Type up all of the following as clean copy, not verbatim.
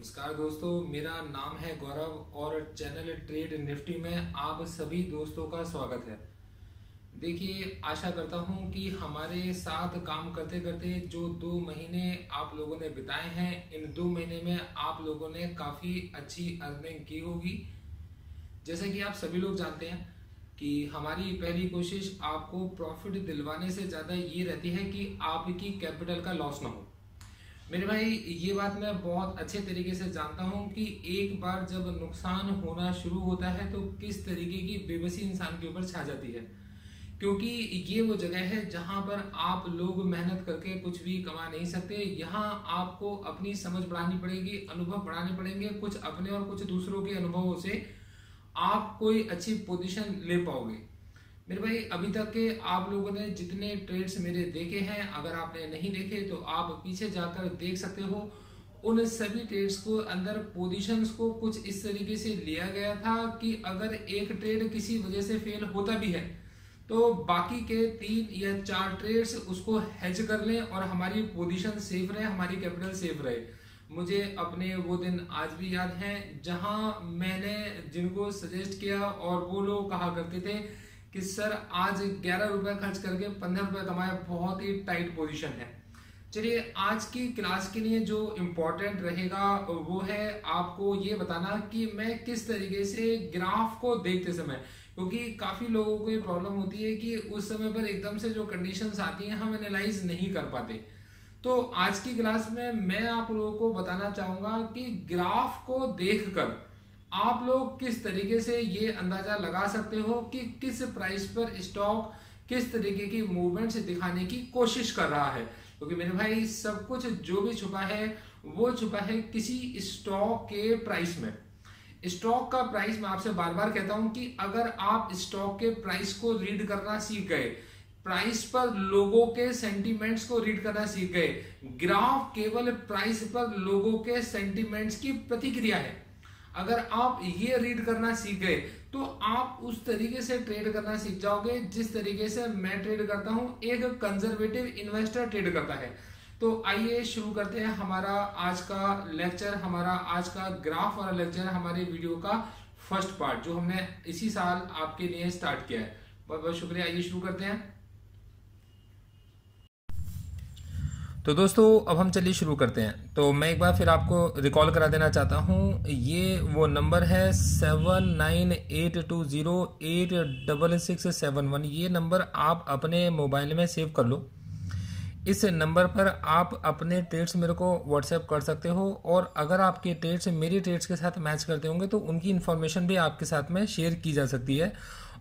नमस्कार दोस्तों, मेरा नाम है गौरव और चैनल ट्रेड निफ्टी में आप सभी दोस्तों का स्वागत है। देखिए, आशा करता हूं कि हमारे साथ काम करते करते जो 2 महीने आप लोगों ने बिताए हैं, इन 2 महीने में आप लोगों ने काफ़ी अच्छी अर्निंग की होगी। जैसे कि आप सभी लोग जानते हैं कि हमारी पहली कोशिश आपको प्रॉफिट दिलवाने से ज़्यादा ये रहती है कि आपकी कैपिटल का लॉस ना हो। मेरे भाई, ये बात मैं बहुत अच्छे तरीके से जानता हूँ कि एक बार जब नुकसान होना शुरू होता है तो किस तरीके की बेबसी इंसान के ऊपर छा जाती है, क्योंकि ये वो जगह है जहां पर आप लोग मेहनत करके कुछ भी कमा नहीं सकते। यहाँ आपको अपनी समझ बढ़ानी पड़ेगी, अनुभव बढ़ाने पड़ेंगे, कुछ अपने और कुछ दूसरों के अनुभवों से आप कोई अच्छी पोजीशन ले पाओगे। मेरे भाई, अभी तक के आप लोगों ने जितने ट्रेड्स मेरे देखे हैं, अगर आपने नहीं देखे तो आप पीछे जाकर देख सकते हो। उन सभी ट्रेड्स को अंदर पोजीशंस को कुछ इस तरीके से लिया गया था कि अगर एक ट्रेड किसी वजह से फेल होता भी है तो बाकी के 3 या 4 ट्रेड्स उसको हेज कर लें और हमारी पोजीशन सेफ रहे, हमारी कैपिटल सेफ रहे। मुझे अपने वो दिन आज भी याद हैं जहां मैंने जिनको सजेस्ट किया और वो लोग कहा करते थे कि सर आज 11 रुपए खर्च करके 15 रुपए कमाए, बहुत ही टाइट पोजीशन है। चलिए, आज की क्लास के लिए जो इम्पोर्टेंट रहेगा वो है आपको ये बताना कि मैं किस तरीके से ग्राफ को देखते समय, क्योंकि काफी लोगों को ये प्रॉब्लम होती है कि उस समय पर एकदम से जो कंडीशंस आती हैं हम एनालाइज नहीं कर पाते। तो आज की क्लास में मैं आप लोगों को बताना चाहूंगा कि ग्राफ को देखकर आप लोग किस तरीके से ये अंदाजा लगा सकते हो कि किस प्राइस पर स्टॉक किस तरीके की मूवमेंट्स दिखाने की कोशिश कर रहा है। क्योंकि मेरे भाई, सब कुछ जो भी छुपा है वो छुपा है किसी स्टॉक के प्राइस में। स्टॉक का प्राइस, मैं आपसे बार बार कहता हूं कि अगर आप स्टॉक के प्राइस को रीड करना सीख गए, प्राइस पर लोगों के सेंटीमेंट्स को रीड करना सीख गए, ग्राफ केवल प्राइस पर लोगों के सेंटीमेंट्स की प्रतिक्रिया है, अगर आप ये रीड करना सीख गए तो आप उस तरीके से ट्रेड करना सीख जाओगे जिस तरीके से मैं ट्रेड करता हूं, एक कंजर्वेटिव इन्वेस्टर ट्रेड करता है। तो आइए शुरू करते हैं हमारा आज का लेक्चर, हमारा आज का ग्राफ वाला लेक्चर, हमारे वीडियो का फर्स्ट पार्ट जो हमने इसी साल आपके लिए स्टार्ट किया है। बहुत बहुत शुक्रिया। आइए शुरू करते हैं। तो दोस्तों, अब हम चलिए शुरू करते हैं। तो मैं एक बार फिर आपको रिकॉल करा देना चाहता हूं, ये वो नंबर है 7982086671। ये नंबर आप अपने मोबाइल में सेव कर लो। इस नंबर पर आप अपने ट्रेड्स मेरे को व्हाट्सएप कर सकते हो, और अगर आपके ट्रेड्स मेरी ट्रेड्स के साथ मैच करते होंगे तो उनकी इन्फॉर्मेशन भी आपके साथ में शेयर की जा सकती है,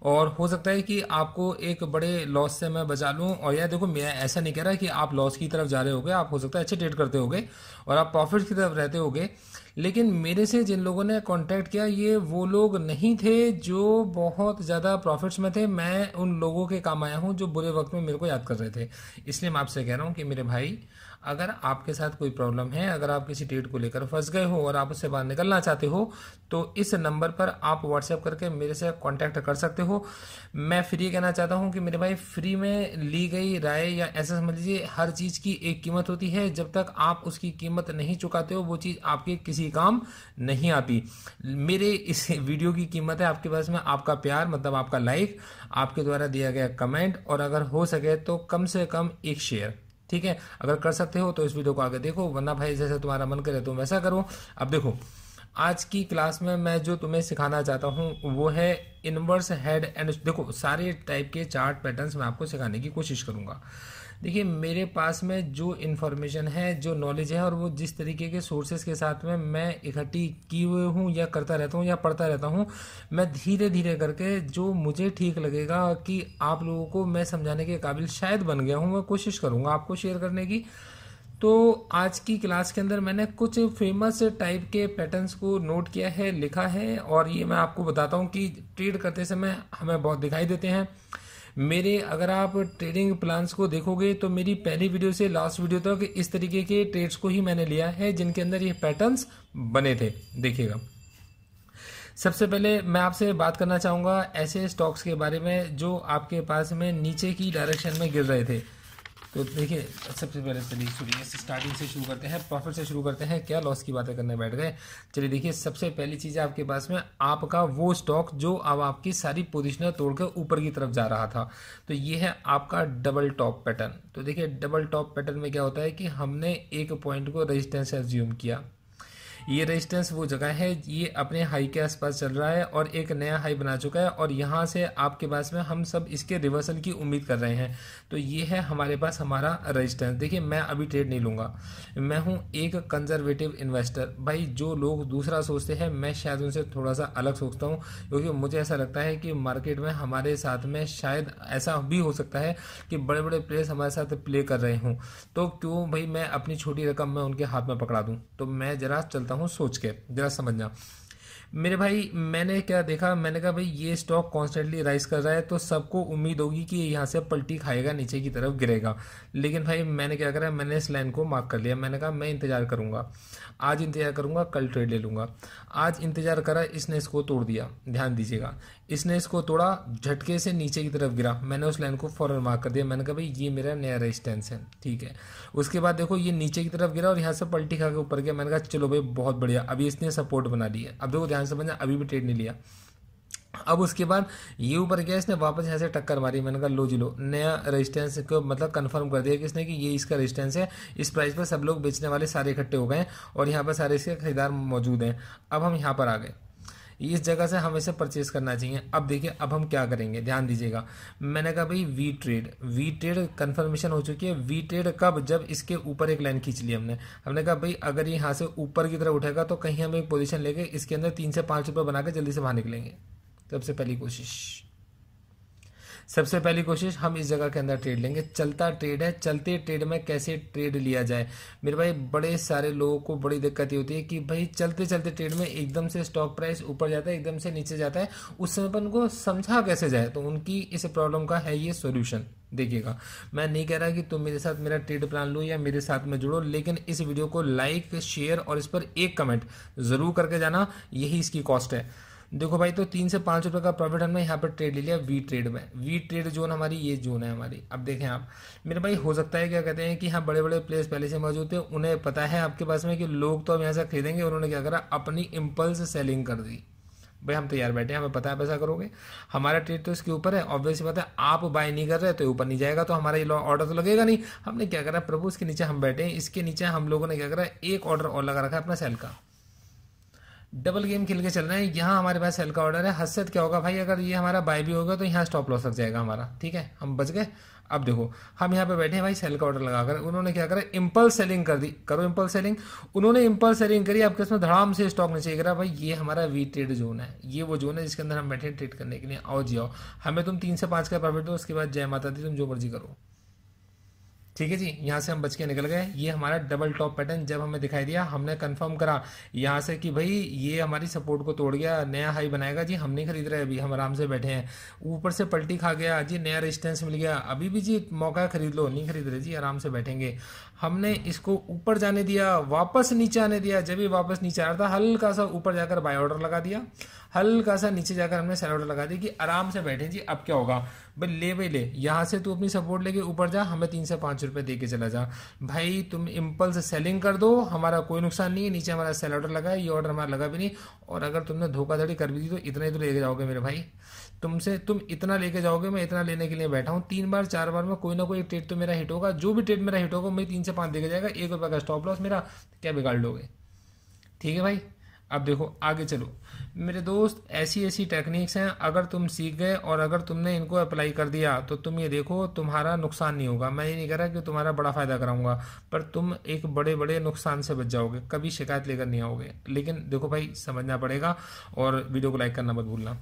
और हो सकता है कि आपको एक बड़े लॉस से मैं बचा लूं। और यार देखो, मैं ऐसा नहीं कह रहा कि आप लॉस की तरफ जा रहे होगे, आप हो सकता है अच्छे ट्रेड करते होगे और आप प्रॉफिट की तरफ रहते होगे, लेकिन मेरे से जिन लोगों ने कांटेक्ट किया ये वो लोग नहीं थे जो बहुत ज़्यादा प्रॉफिट्स में थे। मैं उन लोगों के काम आया हूं जो बुरे वक्त में मेरे को याद कर रहे थे। इसलिए मैं आपसे कह रहा हूं कि मेरे भाई, अगर आपके साथ कोई प्रॉब्लम है, अगर आप किसी ट्रेड को लेकर फंस गए हो और आप उससे बाहर निकलना चाहते हो, तो इस नंबर पर आप व्हाट्सएप करके मेरे से कांटेक्ट कर सकते हो। मैं फ्री कहना चाहता हूं कि मेरे भाई, फ्री में ली गई राय, या ऐसा समझ लीजिए, हर चीज़ की एक कीमत होती है। जब तक आप उसकी कीमत नहीं चुकाते हो वो चीज़ आपके किसी काम नहीं आती। मेरे इस वीडियो की कीमत है आपके पास में आपका प्यार, मतलब आपका लाइक, आपके द्वारा दिया गया कमेंट, और अगर हो सके तो कम से कम एक शेयर। ठीक है, अगर कर सकते हो तो इस वीडियो को आगे देखो, वरना भाई जैसे तुम्हारा मन करे तुम वैसा करो। अब देखो, आज की क्लास में मैं जो तुम्हें सिखाना चाहता हूं वो है इनवर्स हेड एंड। देखो, सारे टाइप के चार्ट पैटर्न्स मैं आपको सिखाने की कोशिश करूंगा। देखिए, मेरे पास में जो इन्फॉर्मेशन है, जो नॉलेज है, और वो जिस तरीके के सोर्सेज के साथ में मैं इकट्ठी की हुए हूँ या करता रहता हूँ या पढ़ता रहता हूँ, मैं धीरे धीरे करके जो मुझे ठीक लगेगा कि आप लोगों को मैं समझाने के काबिल शायद बन गया हूँ, मैं कोशिश करूँगा आपको शेयर करने की। तो आज की क्लास के अंदर मैंने कुछ फेमस टाइप के पैटर्न्स को नोट किया है, लिखा है, और ये मैं आपको बताता हूँ कि ट्रेड करते समय हमें बहुत दिखाई देते हैं। मेरे, अगर आप ट्रेडिंग प्लान्स को देखोगे तो मेरी पहली वीडियो से लास्ट वीडियो तक इस तरीके के ट्रेड्स को ही मैंने लिया है जिनके अंदर ये पैटर्न्स बने थे। देखिएगा, सबसे पहले मैं आपसे बात करना चाहूँगा ऐसे स्टॉक्स के बारे में जो आपके पास में नीचे की डायरेक्शन में गिर रहे थे। तो देखिए सबसे पहले चलिए शुरू स्टार्टिंग से शुरू करते हैं, प्रॉफिट से शुरू करते हैं, क्या लॉस की बातें करने बैठ गए। चलिए देखिए सबसे पहली चीज़ है आपके पास में आपका वो स्टॉक जो अब आपकी सारी पोजीशनें तोड़कर ऊपर की तरफ जा रहा था। तो ये है आपका डबल टॉप पैटर्न। तो देखिए डबल टॉप पैटर्न में क्या होता है कि हमने एक पॉइंट को रेजिस्टेंस एज्यूम किया, ये रेजिस्टेंस वो जगह है, ये अपने हाई के आसपास चल रहा है और एक नया हाई बना चुका है और यहाँ से आपके पास में हम सब इसके रिवर्सल की उम्मीद कर रहे हैं। तो ये है हमारे पास हमारा रेजिस्टेंस। देखिए मैं अभी ट्रेड नहीं लूँगा, मैं हूँ एक कंजर्वेटिव इन्वेस्टर। भाई जो लोग दूसरा सोचते हैं मैं शायद उनसे थोड़ा सा अलग सोचता हूँ, क्योंकि मुझे ऐसा लगता है कि मार्केट में हमारे साथ में शायद ऐसा भी हो सकता है कि बड़े बड़े प्लेयर्स हमारे साथ प्ले कर रहे हों, तो क्यों भाई मैं अपनी छोटी रकम में उनके हाथ में पकड़ा दूँ। तो मैं जरा चलता हूँ सोच के, जरा समझना मेरे भाई। मैंने क्या देखा, मैंने कहा भाई ये स्टॉक कॉन्स्टेंटली राइज कर रहा है तो सबको उम्मीद होगी कि यहाँ से पलटी खाएगा, नीचे की तरफ गिरेगा। लेकिन भाई मैंने क्या करा, मैंने इस लाइन को मार्क कर लिया। मैंने कहा मैं इंतजार करूंगा, आज इंतजार करूंगा, कल ट्रेड ले लूंगा। आज इंतजार करा, इसने इसको तोड़ दिया, ध्यान दीजिएगा, इसने इसको तोड़ा, झटके से नीचे की तरफ गिरा। मैंने उस लाइन को फौरन मार्क कर दिया, मैंने कहा भाई ये मेरा नया रेजिस्टेंस है, ठीक है। उसके बाद देखो ये नीचे की तरफ गिरा और यहाँ से पलटी खा के ऊपर गया। मैंने कहा चलो भाई बहुत बढ़िया, अभी इसने सपोर्ट बना ली है। अब देखो ध्यान समझना, अभी भी ट्रेड नहीं लिया। अब उसके बाद ये ऊपर गया, इसने वापस यहाँ से टक्कर मारी। मैंने कहा लो जी लो, नया रेजिस्टेंस को मतलब कंफर्म कर दिया कि इसने कि ये इसका रेजिस्टेंस है। इस प्राइस पर सब लोग बेचने वाले सारे इकट्ठे हो गए और यहाँ पर सारे इसके खरीदार मौजूद हैं। अब हम यहाँ पर आ गए, इस जगह से हमें इसे परचेज करना चाहिए। अब देखिए अब हम क्या करेंगे, ध्यान दीजिएगा। मैंने कहा भाई वी ट्रेड कंफर्मेशन हो चुकी है। वी ट्रेड कब, जब इसके ऊपर एक लाइन खींच ली हमने कहा भाई अगर ये यहाँ से ऊपर की तरफ उठेगा तो कहीं हम एक पोजीशन लेके इसके अंदर 3 से 5 रुपये बना के जल्दी से बाहर निकलेंगे। सबसे पहली कोशिश हम इस जगह के अंदर ट्रेड लेंगे। चलता ट्रेड है, चलते ट्रेड में कैसे ट्रेड लिया जाए मेरे भाई। बड़े सारे लोगों को बड़ी दिक्कत ये होती है कि भाई चलते चलते ट्रेड में एकदम से स्टॉक प्राइस ऊपर जाता है, एकदम से नीचे जाता है, उस समय पर उनको समझा कैसे जाए। तो उनकी इस प्रॉब्लम का है ये सॉल्यूशन। देखिएगा मैं नहीं कह रहा कि तुम मेरे साथ मेरा ट्रेड प्लान लो या मेरे साथ में जुड़ो, लेकिन इस वीडियो को लाइक, शेयर और इस पर एक कमेंट जरूर करके जाना, यही इसकी कॉस्ट है। देखो भाई तो 3 से 5 रुपए का प्रॉफिट हमने यहाँ पर ट्रेड ले लिया वी ट्रेड में। वी ट्रेड जोन हमारी ये जोन है हमारी। अब देखें आप मेरे भाई, हो सकता है क्या कहते हैं कि हाँ बड़े बड़े प्लेयर्स पहले से मौजूद थे, उन्हें पता है आपके पास में कि लोग तो अब यहाँ से खरीदेंगे, उन्होंने क्या करा, अपनी इम्पल्स सेलिंग कर दी। भाई हम तैयार बैठे हैं, हमें पता है पैसा करोगे, हमारा ट्रेड तो इसके ऊपर है। ऑब्वियसली बात है, आप बाय नहीं कर रहे तो ऊपर नहीं जाएगा, तो हमारा ये ऑर्डर तो लगेगा नहीं। हमने क्या करा प्रभु, इसके नीचे हम बैठे हैं, इसके नीचे हम लोगों ने क्या करा, एक ऑर्डर और लगा रखा है अपना सेल का। डबल गेम खेल के चल रहे हैं। यहाँ हमारे पास सेल का ऑर्डर है। हद क्या होगा भाई, अगर ये हमारा बाय भी होगा तो यहाँ स्टॉप लॉस लग जाएगा हमारा, ठीक है, हम बच गए। अब देखो हम यहाँ पे बैठे हैं भाई, सेल का ऑर्डर लगाकर उन्होंने क्या करा, इम्पल्स सेलिंग कर दी। करो इम्पल्स सेलिंग, उन्होंने इम्पल्स सेलिंग करी, आपके इसमें धड़ाम से स्टॉक नीचे गिरा। भाई ये हमारा वी ट्रेड जोन है, ये वो जोन है जिसके अंदर हम बैठे ट्रेड करने के लिए। आओ जी आओ, हमें तुम 3 से 5 का प्रॉफिट दो, उसके बाद जय माता दी, तुम जो मर्जी करो, ठीक है जी। यहाँ से हम बच के निकल गए। ये हमारा डबल टॉप पैटर्न जब हमें दिखाई दिया, हमने कंफर्म करा यहाँ से कि भाई ये हमारी सपोर्ट को तोड़ गया, नया हाई बनाएगा जी। हम नहीं खरीद रहे, अभी हम आराम से बैठे हैं। ऊपर से पलटी खा गया जी, नया रेजिस्टेंस मिल गया, अभी भी जी मौका खरीद लो। नहीं खरीद रहे जी, आराम से बैठेंगे। हमने इसको ऊपर जाने दिया, वापस नीचे आने दिया। जब भी वापस नीचे आ रहा था, हल्का सा ऊपर जाकर बाय ऑर्डर लगा दिया, हल्का सा नीचे जाकर हमने सेल ऑर्डर लगा दिया कि आराम से बैठे जी। अब क्या होगा भाई, ले भाई ले, यहाँ से तू अपनी सपोर्ट लेके ऊपर जा, हमें 3 से 5 रुपए दे के चला जा। भाई तुम इम्पल्स सेलिंग कर दो, हमारा कोई नुकसान नहीं है। नीचे हमारा सेल ऑर्डर लगा है, ये ऑर्डर हमारा लगा भी नहीं। और अगर तुमने धोखाधड़ी कर भी दी तो इतना ही तो लेके जाओगे मेरे भाई, तुम इतना लेके जाओगे। मैं इतना लेने के लिए बैठा हूँ, 3 बार 4 बार में कोई ना कोई ट्रेड तो मेरा हिट होगा। जो भी ट्रेड मेरा हिट होगा मैं 3 से 5 देके जाएगा। 1 रुपये का स्टॉप लॉस मेरा, क्या बिगाड़ लोगे, ठीक है भाई। अब देखो आगे चलो मेरे दोस्त, ऐसी ऐसी टेक्निक्स हैं, अगर तुम सीख गए और अगर तुमने इनको अप्लाई कर दिया तो तुम ये देखो तुम्हारा नुकसान नहीं होगा। मैं ये नहीं कह रहा कि तुम्हारा बड़ा फायदा कराऊंगा, पर तुम एक बड़े बड़े नुकसान से बच जाओगे, कभी शिकायत लेकर नहीं आओगे। लेकिन देखो भाई समझना पड़ेगा और वीडियो को लाइक करना मत भूलना।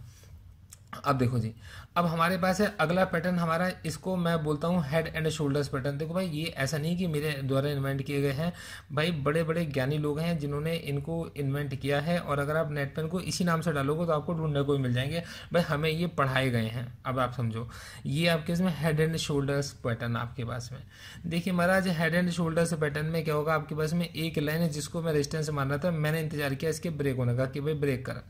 अब देखो जी, अब हमारे पास है अगला पैटर्न हमारा, इसको मैं बोलता हूँ हेड एंड शोल्डर्स पैटर्न। देखो भाई ये ऐसा नहीं कि मेरे द्वारा इन्वेंट किए गए हैं, भाई बड़े बड़े ज्ञानी लोग हैं जिन्होंने इनको इन्वेंट किया है। और अगर आप नेट पर इनको इसी नाम से डालोगे तो आपको ढूंढने को भी मिल जाएंगे। भाई हमें ये पढ़ाए गए हैं। अब आप समझो, ये आपके इसमें हेड एंड शोल्डर्स पैटर्न आपके पास में। देखिए महाराज, हेड एंड शोल्डर्स पैटर्न में क्या होगा, आपके पास में एक लाइन है जिसको मैं रेजिस्टेंस मान रहा था, मैंने इंतजार किया इसके ब्रेक होने का कि भाई ब्रेक कर।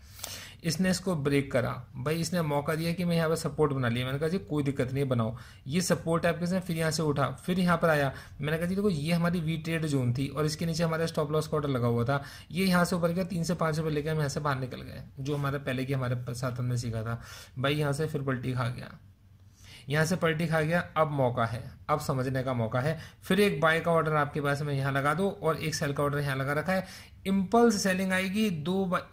इसने इसको ब्रेक करा भाई, इसने मौका दिया कि मैं यहाँ पर सपोर्ट बना लिया। मैंने कहा जी कोई दिक्कत नहीं है बनाओ, ये सपोर्ट है आपके साथ। फिर यहाँ से उठा, फिर यहाँ पर आया, मैंने कहा जी देखो ये हमारी वी ट्रेड जोन थी और इसके नीचे हमारा स्टॉप लॉस का ऑर्डर लगा हुआ था। ये यहाँ से ऊपर गया 3 से 5 रुपये लेकर हम यहाँ से बाहर निकल गए, जो हमारे पहले की हमारे साथ हमने सीखा था भाई। यहाँ से फिर पलटी खा गया, यहाँ से पलटी खा गया, अब मौका है, अब समझने का मौका है। फिर एक बाय का ऑर्डर आपके पास में यहाँ लगा दो और एक सेल का ऑर्डर यहाँ लगा रखा है। इंपल्स सेलिंग आएगी,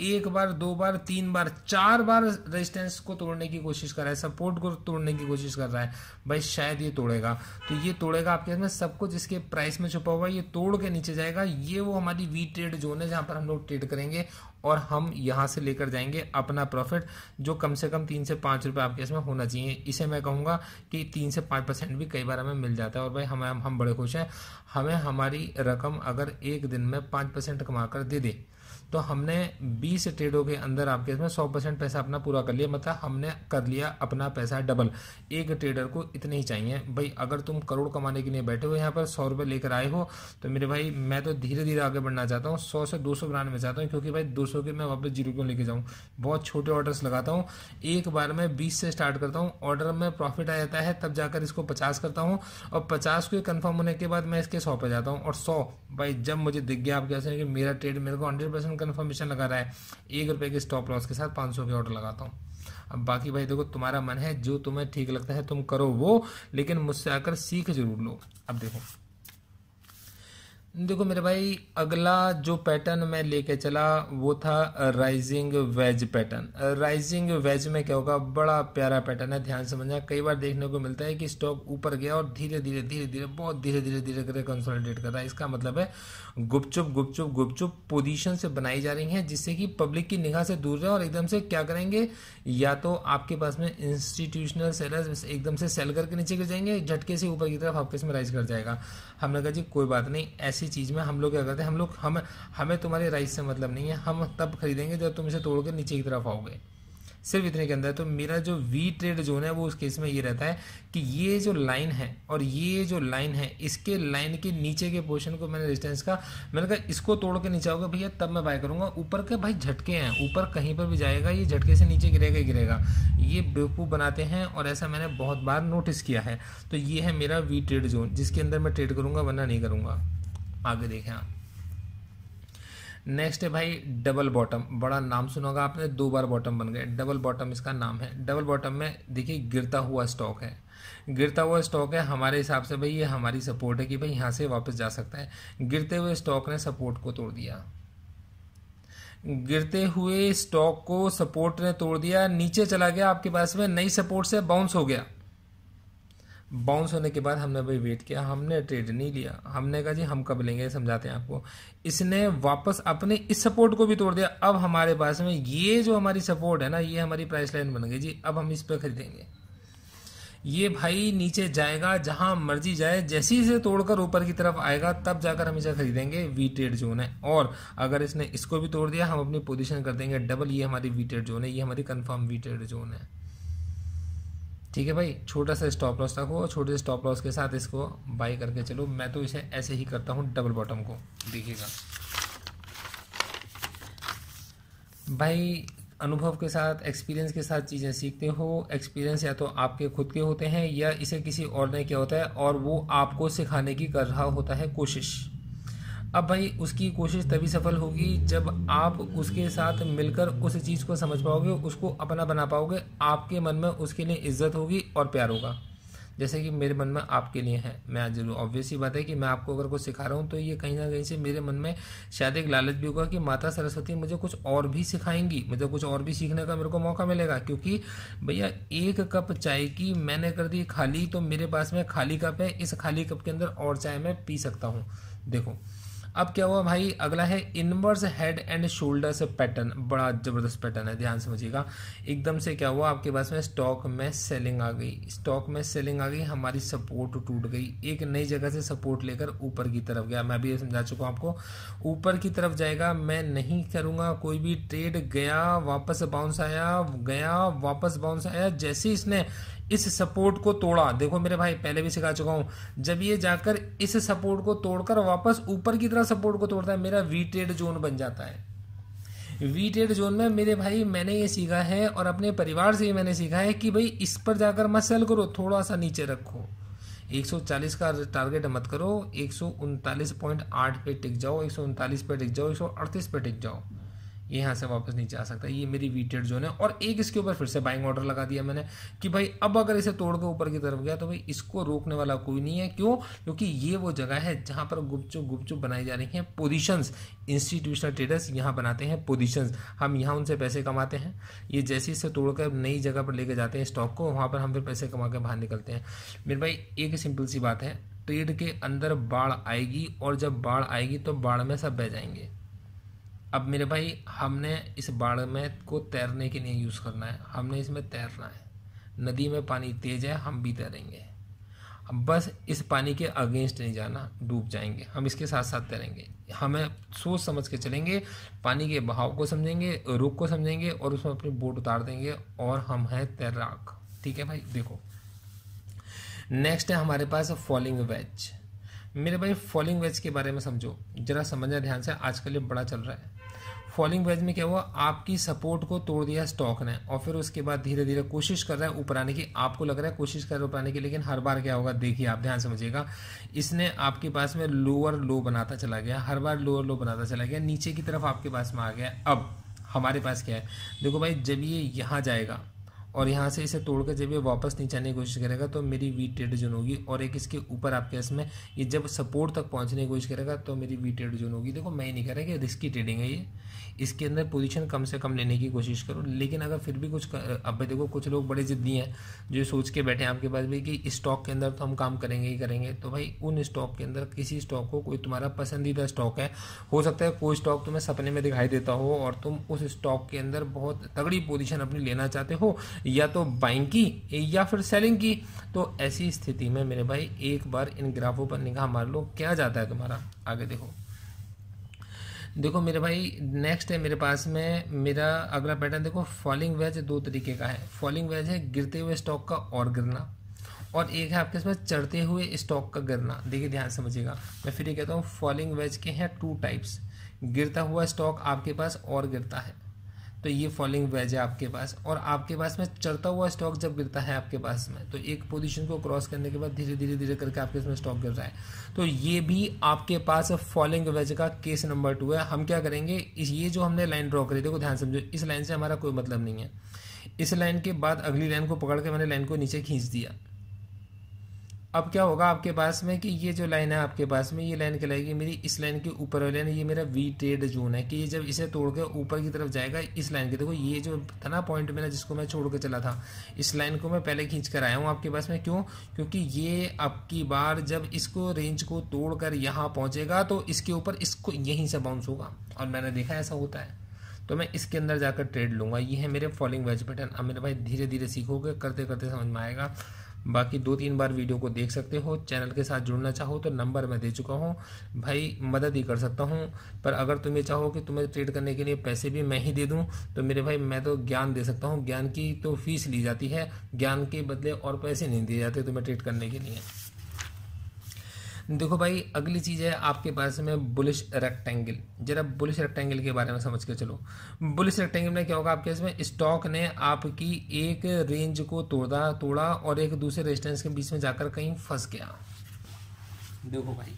एक बार, 2 बार, 3 बार, 4 बार रेजिस्टेंस को तोड़ने की कोशिश कर रहा है, सपोर्ट को तोड़ने की कोशिश कर रहा है भाई, शायद ये तोड़ेगा। तो ये तोड़ेगा आपके में सब कुछ इसके प्राइस में छुपा हुआ है, ये तोड़ के नीचे जाएगा। ये वो हमारी वी ट्रेड जोन है जहां पर हम लोग ट्रेड करेंगे और हम यहां से लेकर जाएंगे अपना प्रॉफिट, जो कम से कम 3 से 5 रुपए आपके इसमें होना चाहिए। इसे मैं कहूंगा कि 3 से 5% भी कई बार हमें मिल जाता है और भाई हम बड़े खुश हैं। हमें हमारी रकम अगर एक दिन में 5% कमा कर दे दे तो हमने 20 ट्रेडों के अंदर आपके इसमें 100% पैसा अपना पूरा कर लिया, मतलब हमने कर लिया अपना पैसा डबल। एक ट्रेडर को इतने ही चाहिए भाई। अगर तुम करोड़ कमाने के लिए बैठे हो यहाँ पर 100 रुपये लेकर आए हो तो मेरे भाई मैं तो धीरे धीरे आगे बढ़ना चाहता हूँ, 100 से 200 बनाने में चाहता हूँ, क्योंकि भाई 200 के मैं वापस 0 क्यों लेके जाऊँ। बहुत छोटे ऑर्डर्स लगाता हूँ, एक बार मैं 20 से स्टार्ट करता हूँ, ऑर्डर में प्रॉफिट आ जाता है तब जाकर इसको 50 करता हूँ और 50 को कंफर्म होने के बाद मैं इसके 100 पे जाता हूँ। और 100 भाई जब मुझे दिख गया आप कैसे कि मेरा ट्रेड मेरे को 100% कन्फर्मेशन लगा रहा है, 1 रुपये के स्टॉप लॉस के साथ 500 के ऑर्डर लगाता हूँ। अब बाकी भाई देखो तुम्हारा मन है, जो तुम्हें ठीक लगता है तुम करो वो, लेकिन मुझसे आकर सीख जरूर लो। अब देखो मेरे भाई, अगला जो पैटर्न मैं लेके चला वो था rising veg pattern. Rising veg में क्या होगा, बड़ा प्यारा पैटर्न है, ध्यान समझना। कई बार देखने को मिलता है कि स्टॉक ऊपर गया और धीरे धीरे बहुत धीरे धीरे करके कंसोलिडेट कर रहा है। इसका मतलब है गुपचुप पोजीशन से बनाई जा रही हैं जिससे कि पब्लिक की निगाह से दूर रहे और एकदम से क्या करेंगे, या तो आपके पास में इंस्टीट्यूशनल सेलर्स एकदम से सेल करके नीचे गिर जाएंगे, झटके से ऊपर की तरफ आपके इसमें राइज कर जाएगा। हमने कहा जी कोई बात नहीं, ऐसी चीज में हम लोग क्या करते हैं, हमें तुम्हारे राइज से मतलब नहीं है, हम तब खरीदेंगे जब तुम इसे तोड़ के नीचे की तरफ आओगे, सिर्फ इतने के अंदर। तो मेरा जो वी ट्रेड जोन है वो उस केस में ये रहता है कि ये जो लाइन है और ये जो लाइन है, इसके लाइन के नीचे के पोर्शन को मैंने रेजिस्टेंस का, मैंने कहा इसको तोड़ के नीचे आओगे भैया तब मैं बाय करूंगा। ऊपर के भाई झटके हैं, ऊपर कहीं पर भी जाएगा ये झटके से नीचे गिरेगा ही गिरेगा, ये बेवकूफ़ बनाते हैं और ऐसा मैंने बहुत बार नोटिस किया है। तो ये है मेरा वी ट्रेड जोन जिसके अंदर मैं ट्रेड करूंगा, वरना नहीं करूंगा। आगे देखें आप। नेक्स्ट है भाई डबल बॉटम, बड़ा नाम सुना होगा आपने, 2 बार बॉटम बन गए, डबल बॉटम इसका नाम है। डबल बॉटम में देखिए गिरता हुआ स्टॉक है, गिरता हुआ स्टॉक है, हमारे हिसाब से भाई ये हमारी सपोर्ट है कि भाई यहाँ से वापस जा सकता है। गिरते हुए स्टॉक ने सपोर्ट को तोड़ दिया, गिरते हुए स्टॉक को सपोर्ट ने तोड़ दिया, नीचे चला गया आपके पास में, नई सपोर्ट से बाउंस हो गया। बाउंस होने के बाद हमने भाई वेट किया, हमने ट्रेड नहीं लिया, हमने कहा जी हम कब लेंगे, समझाते हैं आपको। इसने वापस अपने इस सपोर्ट को भी तोड़ दिया। अब हमारे पास में ये जो हमारी सपोर्ट है ना, ये हमारी प्राइस लाइन बन गई जी, अब हम इस पर खरीदेंगे। ये भाई नीचे जाएगा जहां मर्जी जाए, जैसे ही इसे तोड़कर ऊपर की तरफ आएगा तब जाकर हम इसे खरीदेंगे, वी ट्रेड जोन है। और अगर इसने इसको भी तोड़ दिया हम अपनी पोजीशन कर देंगे डबल, ये हमारी वी ट्रेड जोन है, ये हमारी कंफर्म वी ट्रेड जोन है। ठीक है भाई, छोटा सा स्टॉप लॉस रखो और छोटे से स्टॉप लॉस के साथ इसको बाय करके चलो। मैं तो इसे ऐसे ही करता हूँ डबल बॉटम को, देखिएगा भाई। अनुभव के साथ, एक्सपीरियंस के साथ चीज़ें सीखते हो। एक्सपीरियंस या तो आपके खुद के होते हैं या इसे किसी और ने किया होता है और वो आपको सिखाने की कर रहा होता है कोशिश। अब भाई उसकी कोशिश तभी सफल होगी जब आप उसके साथ मिलकर उस चीज़ को समझ पाओगे, उसको अपना बना पाओगे, आपके मन में उसके लिए इज्जत होगी और प्यार होगा, जैसे कि मेरे मन में आपके लिए है। मैं आज जरूर, ऑब्वियस ही बात है कि मैं आपको अगर कुछ सिखा रहा हूँ तो ये कहीं ना कहीं से मेरे मन में शायद एक लालच भी होगा कि माता सरस्वती मुझे कुछ और भी सिखाएंगी, मुझे कुछ और भी सीखने का मेरे को मौका मिलेगा। क्योंकि भैया 1 कप चाय की मैंने कर दी खाली, तो मेरे पास में खाली कप है, इस खाली कप के अंदर और चाय मैं पी सकता हूँ। देखो अब क्या हुआ भाई, अगला है inverse head and shoulders pattern, बड़ा जबरदस्त पैटर्न है, ध्यान समझिएगा। एकदम से क्या हुआ, आपके पास में स्टॉक में सेलिंग आ गई, स्टॉक में सेलिंग आ गई, हमारी सपोर्ट टूट गई, एक नई जगह से सपोर्ट लेकर ऊपर की तरफ गया। मैं भी ये समझा चुका हूँ आपको, ऊपर की तरफ जाएगा, मैं नहीं करूँगा कोई भी ट्रेड। गया वापस बाउंस आया, गया वापस बाउंस आया, जैसे इसने इस सपोर्ट को तोड़ा, देखो मेरे भाई पहले भी सिखा चुका हूं, जब ये जाकर इस सपोर्ट को तोड़कर वापस ऊपर की तरफ सपोर्ट को तोड़ता है, मेरा वी ट्रेड जोन बन जाता है। वी ट्रेड जोन में मेरे भाई मैंने ये सीखा है और अपने परिवार से ही मैंने सीखा है कि भाई इस पर जाकर मत सेल करो, थोड़ा सा नीचे रखो। 140 का टारगेट मत करो, 139.8 पे टिक जाओ, 139 पे टिक जाओ, 138 पे टिक जाओ, ये यहाँ से वापस नीचे आ सकता है। ये मेरी वी ट्रेड जोन है। और एक इसके ऊपर फिर से बाइंग ऑर्डर लगा दिया मैंने कि भाई अब अगर इसे तोड़ के ऊपर की तरफ गया तो भाई इसको रोकने वाला कोई नहीं है। क्यों? क्योंकि ये वो जगह है जहाँ पर गुपचुप बनाई जा रही हैं पोजीशंस। इंस्टीट्यूशनल ट्रेडर्स यहाँ बनाते हैं पोजीशंस, हम यहाँ उनसे पैसे कमाते हैं। ये जैसे इसे तोड़कर नई जगह पर लेके जाते हैं स्टॉक को, वहाँ पर हम फिर पैसे कमा के बाहर निकलते हैं। मेरे भाई एक सिंपल सी बात है, ट्रेड के अंदर बाढ़ आएगी और जब बाढ़ आएगी तो बाढ़ में सब बह जाएंगे। अब मेरे भाई हमने इस बाढ़ में को तैरने के लिए यूज़ करना है, हमने इसमें तैरना है। नदी में पानी तेज है, हम भी तैरेंगे। अब बस इस पानी के अगेंस्ट नहीं जाना, डूब जाएंगे। हम इसके साथ साथ तैरेंगे, हमें सोच समझ के चलेंगे, पानी के बहाव को समझेंगे, रुख को समझेंगे और उसमें अपनी बोट उतार देंगे और हम हैं तैराक। ठीक है भाई। देखो नेक्स्ट है हमारे पास फॉलिंग वेज। मेरे भाई फॉलिंग वेज के बारे में समझो जरा, समझना ध्यान से, आजकल ये बड़ा चल रहा है। फॉलिंग वेज में क्या हुआ, आपकी सपोर्ट को तोड़ दिया स्टॉक ने और फिर उसके बाद धीरे धीरे कोशिश कर रहा है ऊपर आने की। आपको लग रहा है कोशिश कर रहा है ऊपर आने की, लेकिन हर बार क्या होगा देखिए, आप ध्यान समझिएगा। इसने आपके पास में लोअर लो बनाता चला गया, हर बार लोअर लो बनाता चला गया, नीचे की तरफ आपके पास में आ गया। अब हमारे पास क्या है, देखो भाई जब ये यहाँ जाएगा और यहाँ से इसे तोड़कर जब ये वापस नीचे आने की कोशिश करेगा तो मेरी वी ट्रेड जोन होगी। और एक इसके ऊपर आपके इसमें ये जब सपोर्ट तक पहुँचने की कोशिश करेगा तो मेरी वी ट्रेड जोन होगी। देखो मैं ही नहीं कह रहा कि रिस्की ट्रेडिंग है ये, इसके अंदर पोजीशन कम से कम लेने की कोशिश करो। लेकिन अगर फिर भी कुछ अब देखो कुछ लोग बड़े जिद्दी हैं जो सोच के बैठे हैं आपके पास भी कि स्टॉक के अंदर तो हम काम करेंगे ही करेंगे। तो भाई उन स्टॉक के अंदर किसी स्टॉक को, कोई तुम्हारा पसंदीदा स्टॉक है, हो सकता है कोई स्टॉक तुम्हें सपने में दिखाई देता हो और तुम उस स्टॉक के अंदर बहुत तगड़ी पोजीशन अपनी लेना चाहते हो, या तो बाइंग की या फिर सेलिंग की। तो ऐसी स्थिति में मेरे भाई एक बार इन ग्राफों पर निगाह मार लो, क्या जाता है तुम्हारा। आगे देखो मेरे भाई नेक्स्ट है मेरे पास में मेरा अगला पैटर्न। देखो फॉलिंग वेज दो तरीके का है। फॉलिंग वेज है गिरते हुए स्टॉक का और गिरना, और एक है आपके इसमें चढ़ते हुए स्टॉक का गिरना। देखिए ध्यान समझिएगा, मैं फिर ये कहता हूँ फॉलिंग वेज के हैं 2 टाइप्स। गिरता हुआ स्टॉक आपके पास और गिरता है तो ये फॉलिंग वेज है आपके पास, और आपके पास में चढ़ता हुआ स्टॉक जब गिरता है आपके पास में तो एक पोजीशन को क्रॉस करने के बाद धीरे धीरे करके आपके इसमें स्टॉक गिर रहा है, तो ये भी आपके पास फॉलिंग वेज का केस नंबर 2 है। हम क्या करेंगे, ये जो हमने लाइन ड्रॉ करी, देखो ध्यान समझो, इस लाइन से हमारा कोई मतलब नहीं है। इस लाइन के बाद अगली लाइन को पकड़ के मैंने लाइन को नीचे खींच दिया। अब क्या होगा आपके पास में कि ये जो लाइन है आपके पास में, ये लाइन कहलाएगी मेरी इस लाइन के ऊपर वाली लाइन। ये मेरा वी ट्रेड जोन है कि ये जब इसे तोड़ के ऊपर की तरफ जाएगा इस लाइन के, देखो ये जो था ना पॉइंट मेरा जिसको मैं छोड़ के चला था, इस लाइन को मैं पहले खींच कर आया हूँ आपके पास में। क्यों? क्योंकि ये अब की बार जब इसको रेंज को तोड़कर यहाँ पहुँचेगा तो इसके ऊपर इसको यहीं से बाउंस होगा, और मैंने देखा ऐसा होता है, तो मैं इसके अंदर जाकर ट्रेड लूँगा। ये है मेरे फॉलिंग वेज पैटर्न। अब मेरे भाई धीरे धीरे सीखोगे, करते करते समझ में आएगा। बाकी 2-3 बार वीडियो को देख सकते हो। चैनल के साथ जुड़ना चाहो तो नंबर मैं दे चुका हूँ भाई, मदद ही कर सकता हूँ। पर अगर तुम ये चाहो कि तुम्हें ट्रेड करने के लिए पैसे भी मैं ही दे दूँ तो मेरे भाई मैं तो ज्ञान दे सकता हूँ। ज्ञान की तो फीस ली जाती है, ज्ञान के बदले और पैसे नहीं दिए जाते तुम्हें ट्रेड करने के लिए। देखो भाई अगली चीज़ है आपके पास में बुलिश रेक्टेंगल। जरा बुलिश रेक्टेंगल के बारे में समझ के चलो। बुलिश रेक्टेंगल में क्या होगा आपके इसमें, स्टॉक ने आपकी एक रेंज को तोड़ा और एक दूसरे रेजिस्टेंस के बीच में जाकर कहीं फंस गया। देखो भाई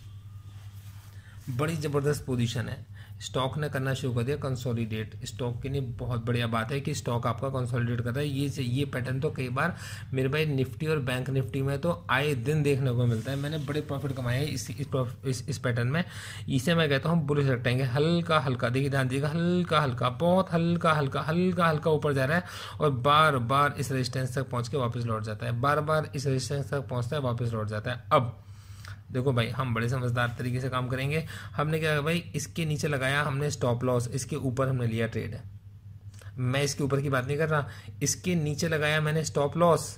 बड़ी ज़बरदस्त पोजीशन है, स्टॉक ने करना शुरू कर दिया कंसोलिडेट। स्टॉक के लिए बहुत बढ़िया बात है कि स्टॉक आपका कंसोलिडेट कर रहा है। ये पैटर्न तो कई बार मेरे भाई निफ्टी और बैंक निफ्टी में तो आए दिन देखने को मिलता है। मैंने बड़े प्रॉफिट कमाए हैं इस पैटर्न में। इसे मैं कहता हूँ बुलिश रेक्टेंगल। हल्का हल्का देखिए, ध्यान दीजिएगा, हल्का हल्का, बहुत हल्का हल्का हल्का हल्का ऊपर जा रहा है और बार बार इस रेजिस्टेंस तक पहुँच के वापस लौट जाता है, बार बार इस रेजिस्टेंस तक पहुँचता है वापस लौट जाता है। अब देखो भाई हम बड़े समझदार तरीके से काम करेंगे। हमने क्या किया भाई, इसके नीचे लगाया हमने स्टॉप लॉस, इसके ऊपर हमने लिया ट्रेड। मैं इसके ऊपर की बात नहीं कर रहा, इसके नीचे लगाया मैंने स्टॉप लॉस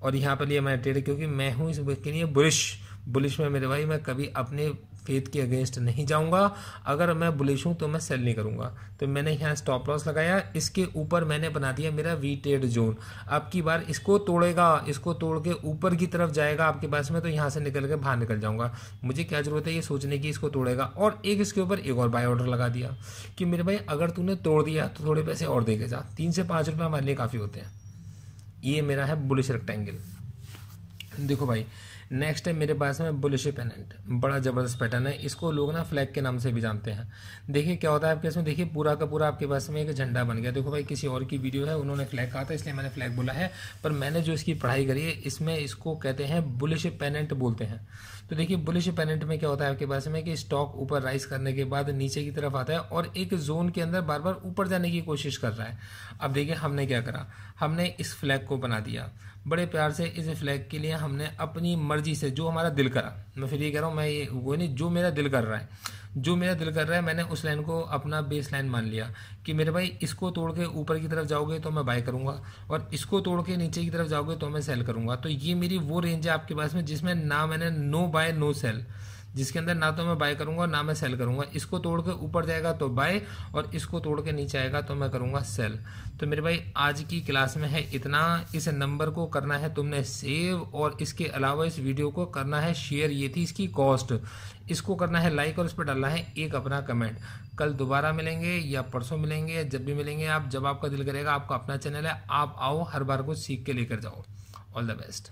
और यहाँ पर लिया मैंने ट्रेड, क्योंकि मैं हूँ इसके लिए बुलिश में मेरे भाई। मैं कभी अपने फेथ के अगेंस्ट नहीं जाऊंगा। अगर मैं बुलिश हूं तो मैं सेल नहीं करूंगा। तो मैंने यहाँ स्टॉप लॉस लगाया, इसके ऊपर मैंने बना दिया मेरा वी ट्रेड जोन। अब की बार इसको तोड़ेगा, इसको तोड़ के ऊपर की तरफ जाएगा आपके पास में, तो यहाँ से निकल के बाहर निकल जाऊंगा। मुझे क्या जरूरत है ये सोचने की इसको तोड़ेगा, और एक इसके ऊपर एक और बाय ऑर्डर लगा दिया कि मेरे भाई अगर तूने तोड़ दिया तो थोड़े पैसे और दे के जा, 3 से 5 रुपये हमारे लिए काफ़ी होते हैं। ये मेरा है बुलिश रेक्टेंगल। देखो भाई नेक्स्ट है मेरे पास में बुलिश पेनेंट, बड़ा ज़बरदस्त पैटर्न है, इसको लोग ना फ्लैग के नाम से भी जानते हैं। देखिए क्या होता है आपके इसमें, देखिए पूरा का पूरा आपके पास में एक झंडा बन गया। देखो भाई किसी और की वीडियो है, उन्होंने फ्लैग कहा था इसलिए मैंने फ्लैग बोला है, पर मैंने जो इसकी पढ़ाई करी है इसमें इसको कहते हैं बुलिश पेनेंट बोलते हैं। तो देखिए बुलिश पेनेंट में क्या होता है आपके पास में कि स्टॉक ऊपर राइज करने के बाद नीचे की तरफ आता है और एक जोन के अंदर बार बार ऊपर जाने की कोशिश कर रहा है। अब देखिए हमने क्या करा, हमने इस फ्लैग को बना दिया बड़े प्यार से। इस फ्लैग के लिए हमने अपनी मर्जी से जो हमारा दिल करा, मैं फिर ये कह रहा हूँ, मैं ये वो नहीं, जो मेरा दिल कर रहा है, जो मेरा दिल कर रहा है, मैंने उस लाइन को अपना बेस लाइन मान लिया कि मेरे भाई इसको तोड़ के ऊपर की तरफ जाओगे तो मैं बाय करूंगा, और इसको तोड़ के नीचे की तरफ जाओगे तो मैं सेल करूंगा। तो ये मेरी वो रेंज है आपके पास में जिसमें ना मैंने नो बाय नो सेल, जिसके अंदर ना तो मैं बाय करूंगा ना मैं सेल करूंगा। इसको तोड़ के ऊपर जाएगा तो बाय, और इसको तोड़ के नीचे आएगा तो मैं करूंगा सेल। तो मेरे भाई आज की क्लास में है इतना। इस नंबर को करना है तुमने सेव, और इसके अलावा इस वीडियो को करना है शेयर, ये थी इसकी कॉस्ट। इसको करना है लाइक, और इस पर डालना है एक अपना कमेंट। कल दोबारा मिलेंगे या परसों मिलेंगे, जब भी मिलेंगे आप, जब आपका दिल करेगा। आपका अपना चैनल है, आप आओ, हर बार को सीख के लेकर जाओ। All the best.